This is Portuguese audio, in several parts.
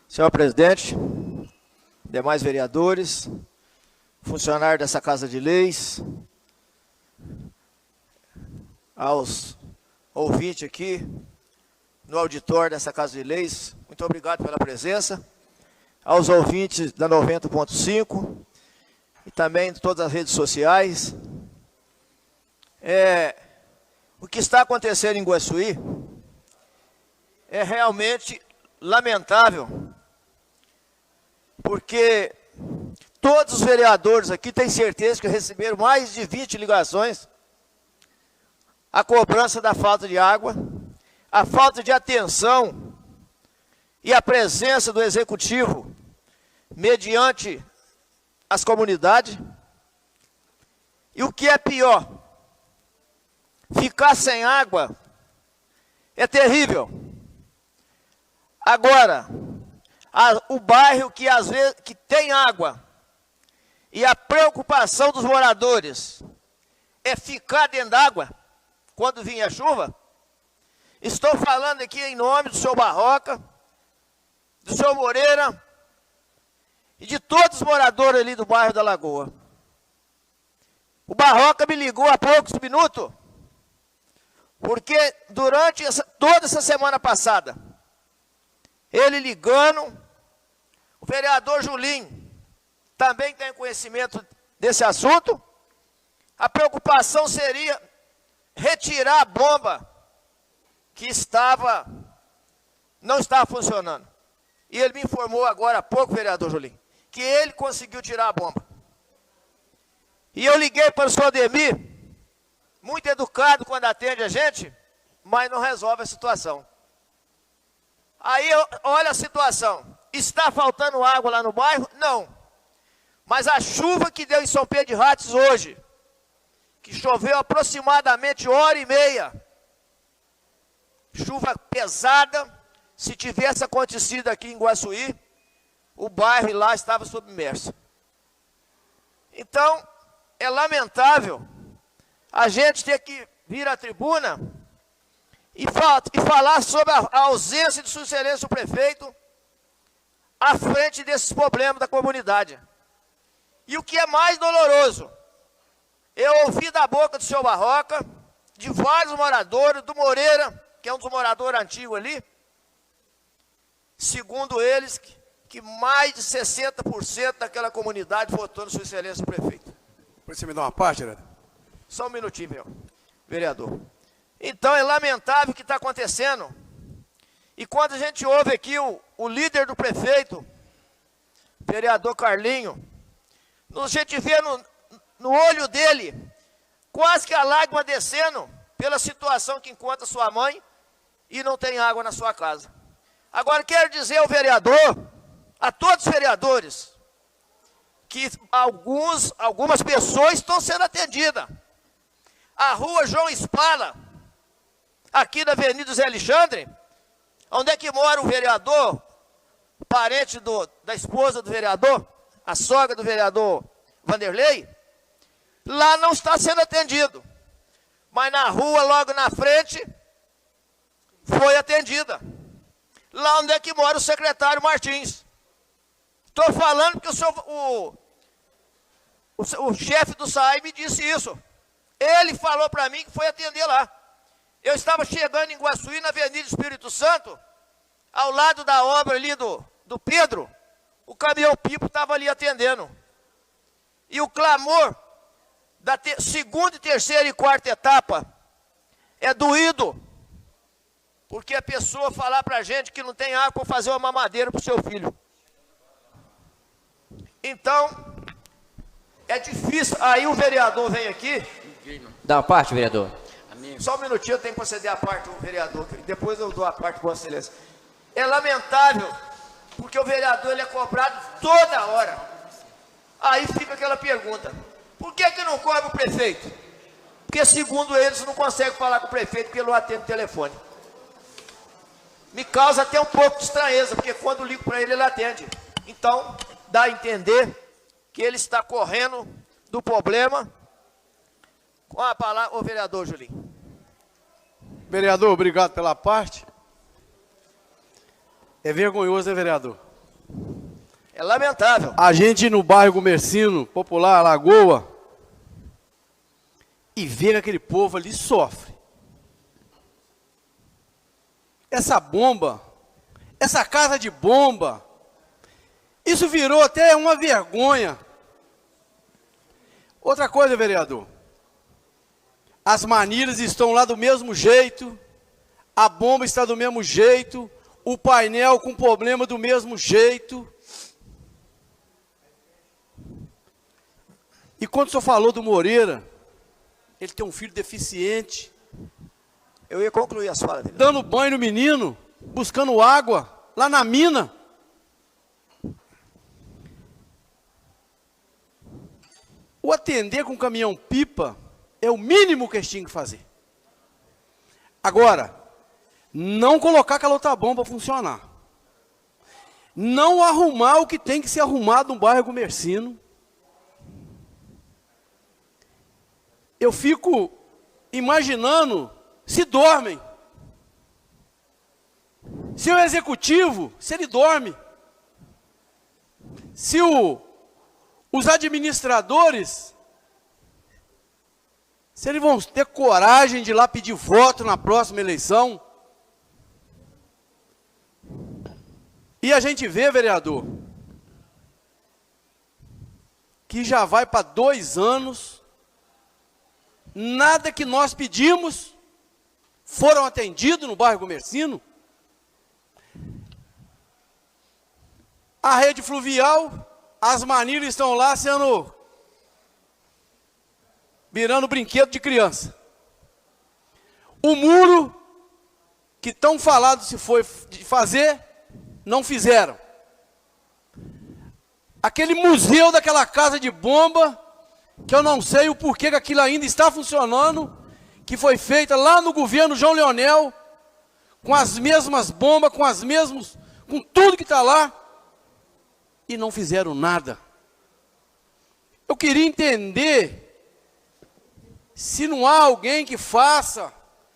Senhor presidente, demais vereadores, funcionários dessa Casa de Leis, aos ouvintes aqui no auditório dessa Casa de Leis, muito obrigado pela presença, aos ouvintes da 90.5 e também de todas as redes sociais. O que está acontecendo em Guaçuí é realmente lamentável, porque todos os vereadores aqui têm certeza que receberam mais de 20 ligações, a cobrança da falta de água, a falta de atenção e a presença do executivo mediante as comunidades. E o que é pior, ficar sem água é terrível. Agora, o bairro que às vezes que tem água e a preocupação dos moradores é ficar dentro d'água quando vinha a chuva. Estou falando aqui em nome do senhor Barroca, do senhor Moreira e de todos os moradores ali do bairro da Lagoa. O Barroca me ligou há poucos minutos, porque durante toda essa semana passada, ele ligando, o vereador Julinho também tem conhecimento desse assunto, a preocupação seria retirar a bomba que não estava funcionando. E ele me informou agora há pouco, vereador Julinho, que ele conseguiu tirar a bomba. E eu liguei para o senhor Ademir, muito educado quando atende a gente, mas não resolve a situação. Aí, olha a situação. Está faltando água lá no bairro? Não. Mas a chuva que deu em São Pedro de Ratos hoje, que choveu aproximadamente 1h30, chuva pesada, se tivesse acontecido aqui em Guaçuí, o bairro lá estava submerso. Então, é lamentável a gente ter que vir à tribuna e falar sobre a ausência de excelência do prefeito à frente desses problemas da comunidade. E o que é mais doloroso, eu ouvi da boca do senhor Barroca, de vários moradores, do Moreira, que é um dos moradores antigos ali, segundo eles, que mais de 60% daquela comunidade votou no sua excelência do prefeito. Você me dá uma parte, vereador? Só um minutinho, meu vereador. Então é lamentável o que está acontecendo. E quando a gente ouve aqui o líder do prefeito, vereador Carlinho, a gente vê no olho dele quase que a lágrima descendo pela situação que encontra sua mãe e não tem água na sua casa. Agora quero dizer ao vereador, a todos os vereadores, que algumas pessoas estão sendo atendidas. A rua João Espala, aqui na Avenida Zé Alexandre, onde é que mora o vereador, parente da esposa do vereador, a sogra do vereador Vanderlei, lá não está sendo atendido. Mas na rua, logo na frente, foi atendida. Lá onde é que mora o secretário Martins. Estou falando que o chefe do SAI me disse isso. Ele falou para mim que foi atender lá. Eu estava chegando em Guaçuí, na Avenida Espírito Santo, ao lado da obra ali do Pedro, o caminhão-pipo estava ali atendendo. E o clamor da segunda, terceira e quarta etapa é doído, porque a pessoa falar para a gente que não tem água para fazer uma mamadeira para o seu filho. Então, é difícil. Aí o vereador vem aqui. Dá uma parte, vereador. Só um minutinho, eu tenho que conceder a parte do vereador, depois eu dou a parte para Vossa Excelência. É lamentável, porque o vereador ele é cobrado toda hora. Aí fica aquela pergunta, por que não cobra o prefeito? Porque segundo eles não consegue falar com o prefeito porque ele não atende o telefone. Me causa até um pouco de estranheza, porque quando ligo para ele, ele atende. Então, dá a entender que ele está correndo do problema. Com a palavra, o vereador Julinho. Vereador, obrigado pela parte. É vergonhoso, né, vereador? É lamentável. A gente no bairro Gumercino, popular, Lagoa, e vê que aquele povo ali sofre. Essa bomba, essa casa de bomba, isso virou até uma vergonha. Outra coisa, vereador, as manilhas estão lá do mesmo jeito, a bomba está do mesmo jeito, o painel com problema do mesmo jeito. E quando o senhor falou do Moreira, ele tem um filho deficiente. Eu ia concluir as falas dele. Dando banho no menino, buscando água, lá na mina. O atender com caminhão-pipa é o mínimo que eles tinham que fazer. Agora, não colocar aquela outra bomba para funcionar. Não arrumar o que tem que ser arrumado no bairro Gumercino. Eu fico imaginando se dormem. Se o executivo, se ele dorme. Se os administradores, se eles vão ter coragem de ir lá pedir voto na próxima eleição. E a gente vê, vereador, que já vai para 2 anos, nada que nós pedimos foram atendidos no bairro Gumercino. A rede fluvial, as manilhas estão lá virando brinquedo de criança. O muro, que tão falado se foi de fazer, não fizeram. Aquele museu daquela casa de bomba, que eu não sei o porquê que aquilo ainda está funcionando, que foi feita lá no governo João Leonel, com as mesmas bombas, com tudo que está lá, e não fizeram nada. Eu queria entender se não há alguém que faça,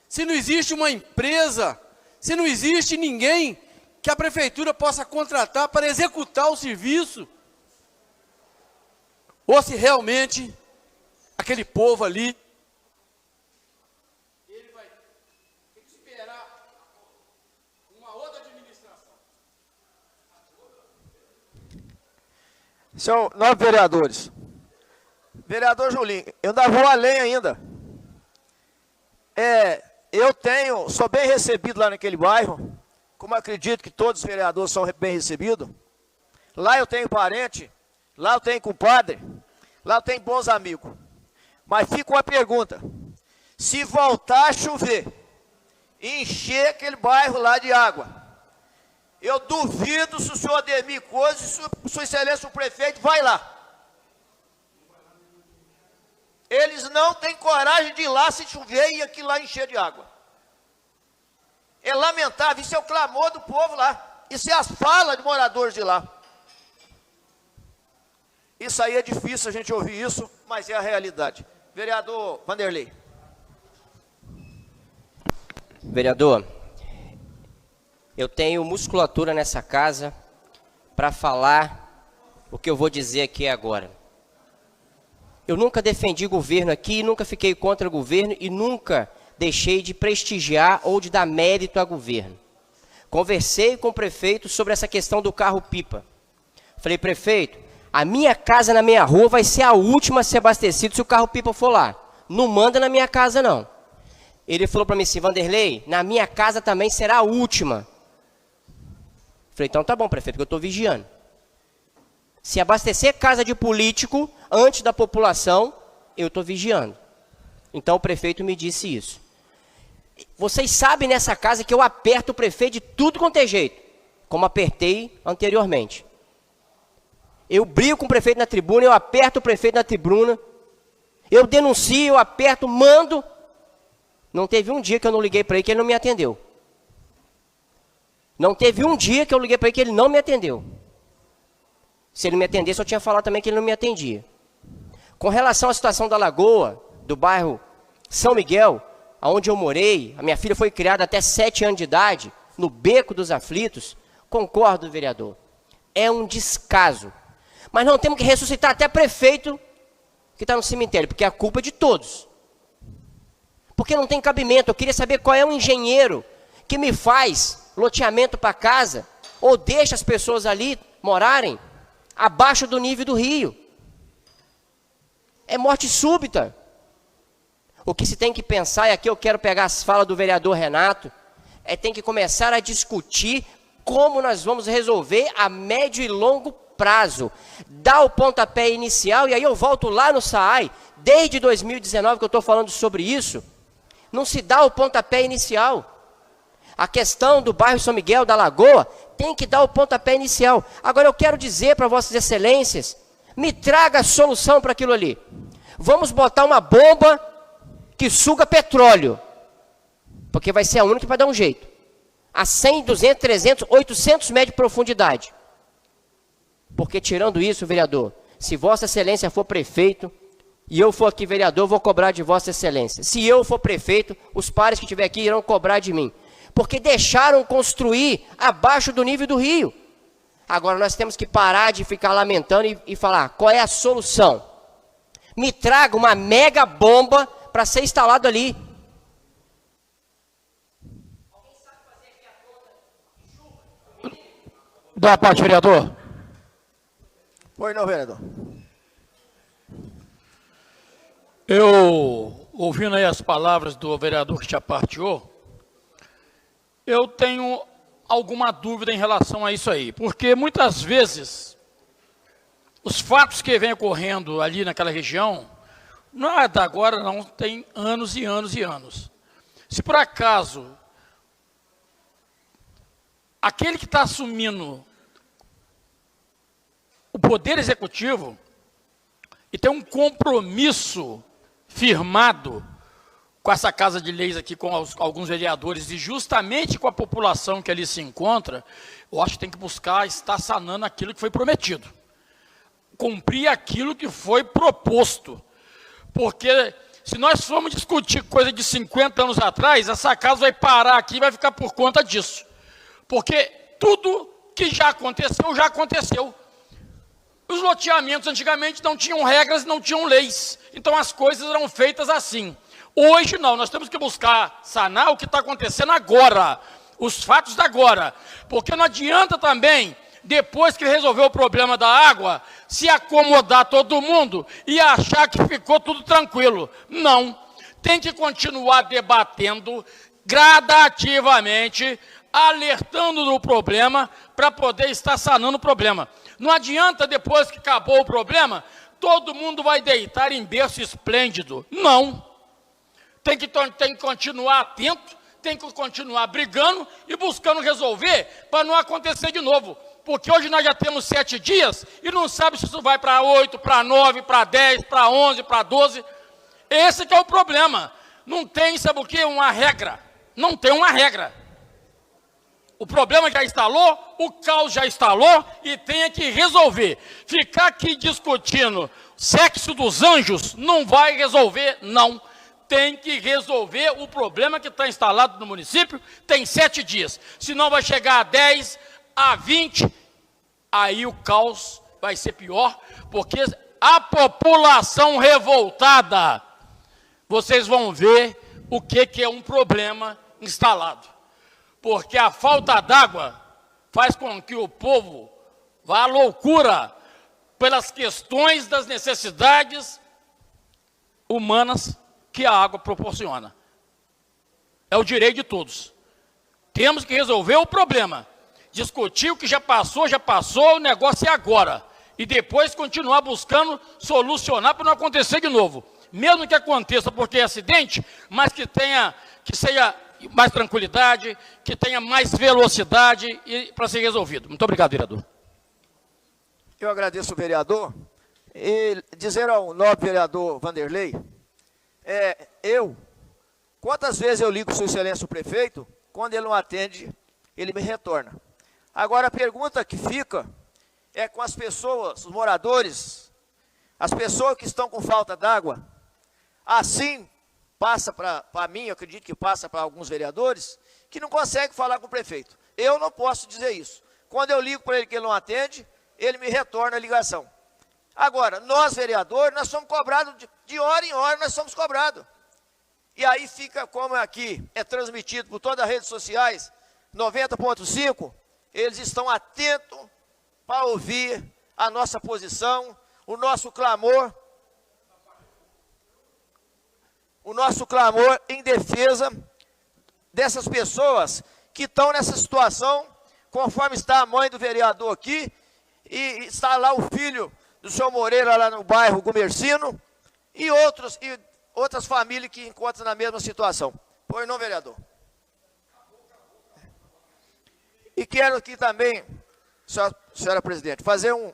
se não existe uma empresa, se não existe ninguém que a prefeitura possa contratar para executar o serviço, ou se realmente aquele povo ali, ele vai ter que esperar uma outra administração. São 9 vereadores. Vereador Julinho, eu ainda vou além ainda. Sou bem recebido lá naquele bairro, como acredito que todos os vereadores são bem recebidos. Lá eu tenho parente, lá eu tenho compadre, lá eu tenho bons amigos. Mas fica uma pergunta: se voltar a chover, encher aquele bairro lá de água, eu duvido se o senhor Ademir Coelho, se sua excelência o prefeito vai lá. Eles não têm coragem de ir lá se chover e aquilo lá encher de água. É lamentável, isso é o clamor do povo lá. Isso é as falas de moradores de lá. Isso aí é difícil a gente ouvir isso, mas é a realidade. Vereador Vanderlei. Vereador, eu tenho musculatura nessa casa para falar o que eu vou dizer aqui agora. Eu nunca defendi governo aqui, nunca fiquei contra o governo e nunca deixei de prestigiar ou de dar mérito a governo. Conversei com o prefeito sobre essa questão do carro-pipa. Falei, prefeito, a minha casa na minha rua vai ser a última a ser abastecida se o carro-pipa for lá. Não manda na minha casa, não. Ele falou para mim assim, Vanderlei, na minha casa também será a última. Falei, então tá bom, prefeito, que eu estou vigiando. Se abastecer casa de político antes da população, eu estou vigiando. Então o prefeito me disse isso. Vocês sabem nessa casa que eu aperto o prefeito de tudo quanto é jeito, como apertei anteriormente. Eu brigo com o prefeito na tribuna, eu aperto o prefeito na tribuna, eu denuncio, eu aperto, mando. Não teve um dia que eu não liguei para ele que ele não me atendeu. Não teve um dia que eu liguei para ele que ele não me atendeu. Se ele me atendesse, eu tinha falado também que ele não me atendia. Com relação à situação da Lagoa, do bairro São Miguel, onde eu morei, a minha filha foi criada até 7 anos de idade, no Beco dos Aflitos, concordo, vereador. É um descaso. Mas não temos que ressuscitar até prefeito que está no cemitério, porque a culpa é de todos. Porque não tem cabimento. Eu queria saber qual é o engenheiro que me faz loteamento para casa ou deixa as pessoas ali morarem abaixo do nível do rio. É morte súbita. O que se tem que pensar, e aqui eu quero pegar as falas do vereador Renato, tem que começar a discutir como nós vamos resolver a médio e longo prazo. Dá o pontapé inicial, e aí eu volto lá no SAAI, desde 2019 que eu estou falando sobre isso, não se dá o pontapé inicial. A questão do bairro São Miguel, da Lagoa, tem que dar o pontapé inicial. Agora eu quero dizer para vossas excelências, me traga a solução para aquilo ali. Vamos botar uma bomba que suga petróleo, porque vai ser a única que vai dar um jeito. A 100, 200, 300, 800 metros de profundidade. Porque tirando isso, vereador, se vossa excelência for prefeito, e eu for aqui vereador, eu vou cobrar de vossa excelência. Se eu for prefeito, os pares que estiver aqui irão cobrar de mim. Porque deixaram construir abaixo do nível do rio. Agora nós temos que parar de ficar lamentando e falar, qual é a solução? Me traga uma mega bomba para ser instalado ali. Da parte, vereador. Pois não, vereador. Eu, ouvindo aí as palavras do vereador que te aparteou, eu tenho alguma dúvida em relação a isso aí. Porque muitas vezes, os fatos que vêm ocorrendo ali naquela região, não é da agora não, tem anos e anos e anos. Se por acaso, aquele que está assumindo o poder executivo e tem um compromisso firmado com essa Casa de Leis aqui, com alguns vereadores e justamente com a população que ali se encontra, eu acho que tem que buscar estar sanando aquilo que foi prometido. Cumprir aquilo que foi proposto. Porque se nós formos discutir coisa de 50 anos atrás, essa casa vai parar aqui e vai ficar por conta disso. Porque tudo que já aconteceu, já aconteceu. Os loteamentos antigamente não tinham regras, não tinham leis. Então as coisas eram feitas assim. Hoje não, nós temos que buscar sanar o que está acontecendo agora. Os fatos da agora. Porque não adianta também, depois que resolveu o problema da água, se acomodar todo mundo e achar que ficou tudo tranquilo. Não. Tem que continuar debatendo gradativamente, alertando do problema para poder estar sanando o problema. Não adianta, depois que acabou o problema, todo mundo vai deitar em berço esplêndido. Não. Tem que continuar atento, tem que continuar brigando e buscando resolver para não acontecer de novo. Porque hoje nós já temos 7 dias e não sabe se isso vai para 8, para 9, para 10, para 11, para 12. Esse que é o problema. Não tem, sabe o quê? Uma regra. Não tem uma regra. O problema já instalou, o caos já instalou e tem que resolver. Ficar aqui discutindo sexo dos anjos não vai resolver, não. Tem que resolver o problema que está instalado no município, tem 7 dias. Senão vai chegar a 10, a 20, aí o caos vai ser pior, porque a população revoltada, vocês vão ver o que é um problema instalado. Porque a falta d'água faz com que o povo vá à loucura pelas questões das necessidades humanas que a água proporciona. É o direito de todos. Temos que resolver o problema. Discutir o que já passou, o negócio é agora. E depois continuar buscando solucionar para não acontecer de novo. Mesmo que aconteça porque é acidente, mas que seja mais tranquilidade, que tenha mais velocidade para ser resolvido. Muito obrigado, vereador. Eu agradeço o vereador. E dizer ao nobre vereador Vanderlei, quantas vezes eu ligo Sua Excelência o prefeito, quando ele não atende, ele me retorna. Agora a pergunta que fica é com as pessoas, os moradores, as pessoas que estão com falta d'água, assim passa para mim, eu acredito que passa para alguns vereadores, que não conseguem falar com o prefeito. Eu não posso dizer isso, Quando eu ligo para ele que ele não atende, ele me retorna a ligação. Agora, nós vereadores, nós somos cobrados, de hora em hora nós somos cobrados. E aí fica, como aqui é transmitido por todas as redes sociais, 90.5, eles estão atentos para ouvir a nossa posição, o nosso clamor em defesa dessas pessoas que estão nessa situação, conforme está a mãe do vereador aqui, e está lá o filho do senhor Moreira, lá no bairro Gumercino, e outras famílias que encontram na mesma situação. Pois não, vereador? E quero aqui também, senhora presidente, fazer um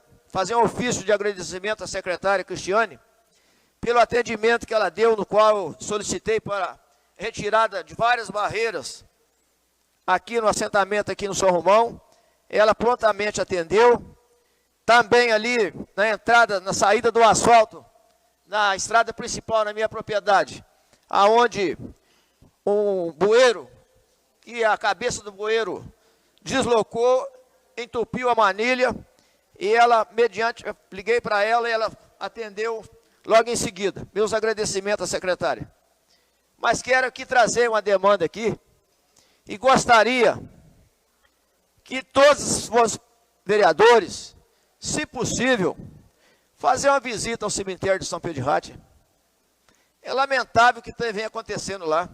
ofício de agradecimento à secretária Cristiane, pelo atendimento que ela deu, no qual eu solicitei para retirada de várias barreiras aqui no assentamento, aqui no São Romão. Ela prontamente atendeu. Também ali na entrada, na saída do asfalto, na estrada principal, na minha propriedade, aonde um bueiro, e a cabeça do bueiro deslocou, entupiu a manilha, e ela, liguei para ela e ela atendeu logo em seguida. Meus agradecimentos à secretária. Mas quero aqui trazer uma demanda aqui, e gostaria que todos os vereadores, se possível, fazer uma visita ao cemitério de São Pedro de Rate. É lamentável o que vem acontecendo lá.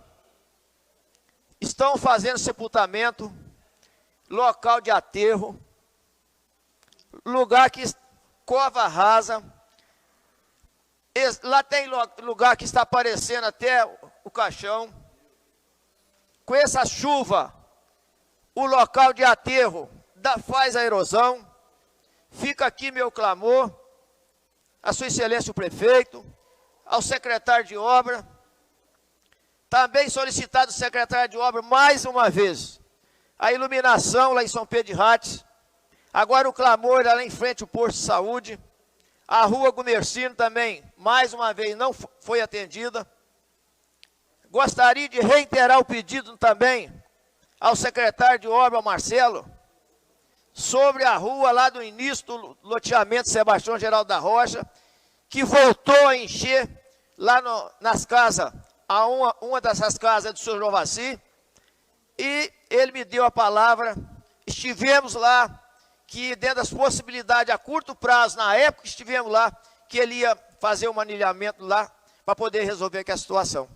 Estão fazendo sepultamento, local de aterro, lugar que cova rasa. Lá tem lugar que está aparecendo até o caixão. Com essa chuva, o local de aterro faz a erosão. Fica aqui meu clamor a sua excelência o prefeito, ao secretário de obra, também solicitado o secretário de obra mais uma vez, a iluminação lá em São Pedro de Rates, agora o clamor lá em frente ao posto de saúde, a rua Gumercino também, mais uma vez, não foi atendida. Gostaria de reiterar o pedido também ao secretário de obra, Marcelo, sobre a rua lá do início do loteamento Sebastião Geraldo da Rocha, que voltou a encher lá nas casas, uma dessas casas é do senhor Jovaci, e ele me deu a palavra, estivemos lá, que dentro das possibilidades a curto prazo, na época que estivemos lá, que ele ia fazer um manilhamento lá, para poder resolver aquela situação.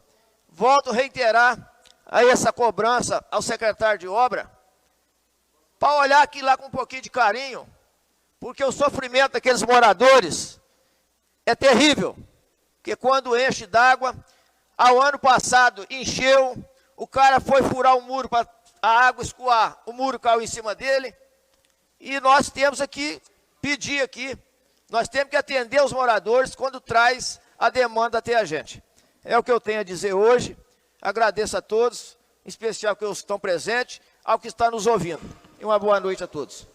Volto a reiterar aí essa cobrança ao secretário de obra, para olhar aqui lá com um pouquinho de carinho, porque o sofrimento daqueles moradores é terrível, porque quando enche d'água, ao ano passado encheu, o cara foi furar o muro para a água escoar, o muro caiu em cima dele, e nós temos aqui, pedir aqui, nós temos que atender os moradores quando traz a demanda até a gente. É o que eu tenho a dizer hoje, agradeço a todos, em especial que estão presentes, ao que está nos ouvindo. E uma boa noite a todos.